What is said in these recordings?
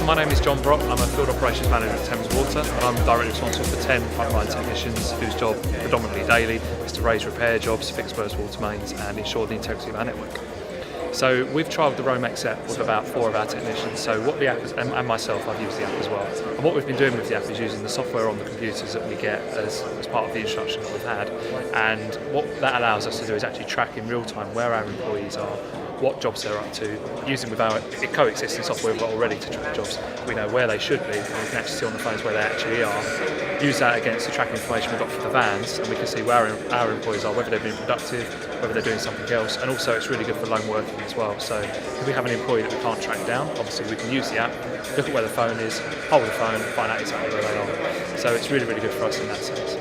my name is John Brock. I'm a Field Operations Manager at Thames Water, and I'm directly responsible for 10 frontline technicians whose job, predominantly daily, is to raise repair jobs, fix burst water mains and ensure the integrity of our network. So we've trialled the Romex app with about 4 of our technicians. So what the app is, and myself, I've used the app as well. And what we've been doing with the app is using the software on the computers that we get as part of the instruction that we've had. And what that allows us to do is actually track in real time where our employees are, what jobs they're up to, using with our coexisting software we've got already to track jobs. We know where they should be, and we can actually see on the phones where they actually are. Use that against the tracking information we've got for the vans, and we can see where our employees are, whether they've been productive, whether they're doing something else, and also it's really good for lone working as well. So if we have an employee that we can't track down, obviously we can use the app, look at where the phone is, hold the phone, and find out exactly where they are. So it's really, really good for us in that sense.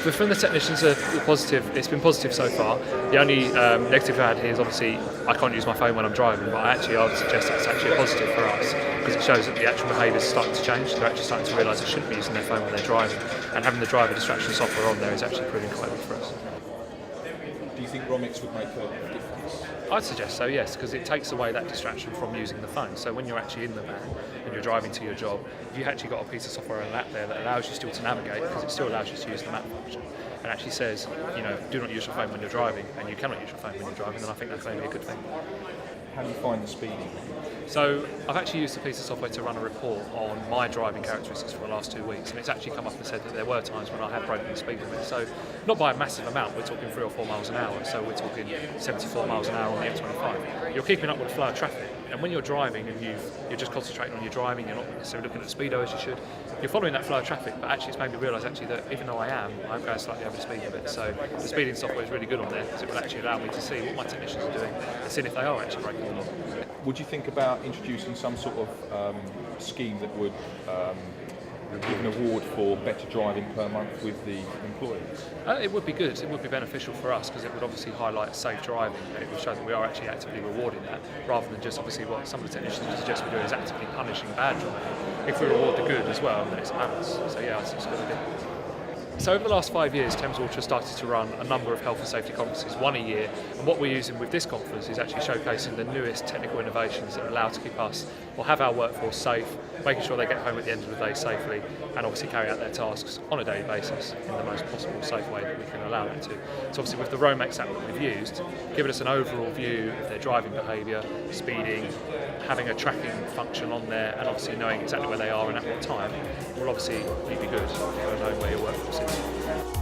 But from the technicians, it's been positive so far. The only negative I've had here is obviously I can't use my phone when I'm driving, but I would suggest it's actually a positive for us because it shows that the actual behaviour is starting to change. They're actually starting to realise they shouldn't be using their phone when they're driving, and having the driver distraction software on there is actually proving quite good for us. Do you think Romex would make a difference? I'd suggest so, yes, because it takes away that distraction from using the phone. So when you're actually in the van and you're driving to your job, if you've actually got a piece of software on an app there that allows you still to navigate, because it still allows you to use the map function, and actually says, do not use your phone when you're driving, and you cannot use your phone when you're driving, then I think that's only a good thing. How do you find the speeding? So I've actually used a piece of software to run a report on my driving characteristics for the last 2 weeks, and it's actually come up and said that there were times when I had broken the speed limit. So not by a massive amount, we're talking 3 or 4 miles an hour, so we're talking 74 miles an hour on the M25. You're keeping up with the flow of traffic, and when you're driving and you're just concentrating on your driving, you're not necessarily looking at the speedo as you should, you're following that flow of traffic, but actually it's made me realise actually that even though I'm going slightly over the speed limit. So the speeding software is really good on there, because it will actually allow me to see what my technicians are doing and see if they are actually breaking the law. Would you think about introducing some sort of scheme that would give an award for better driving per month with the employees? It would be good. It would be beneficial for us because it would obviously highlight safe driving, and it would show that we are actually actively rewarding that, rather than just obviously what some of the technicians suggest we do is actively punishing bad driving. If we reward the good as well, then it's a balance. So yeah, it's a good idea. So over the last 5 years, Thames Water has started to run a number of health and safety conferences, one a year, and what we're using with this conference is actually showcasing the newest technical innovations that allow to keep us, or have our workforce safe, making sure they get home at the end of the day safely, and obviously carry out their tasks on a daily basis in the most possible safe way that we can allow them to. So obviously with the Romex app that we've used, giving us an overall view of their driving behaviour, speeding, having a tracking function on there, and obviously knowing exactly where they are and at what time will obviously be good for knowing where your workforce is.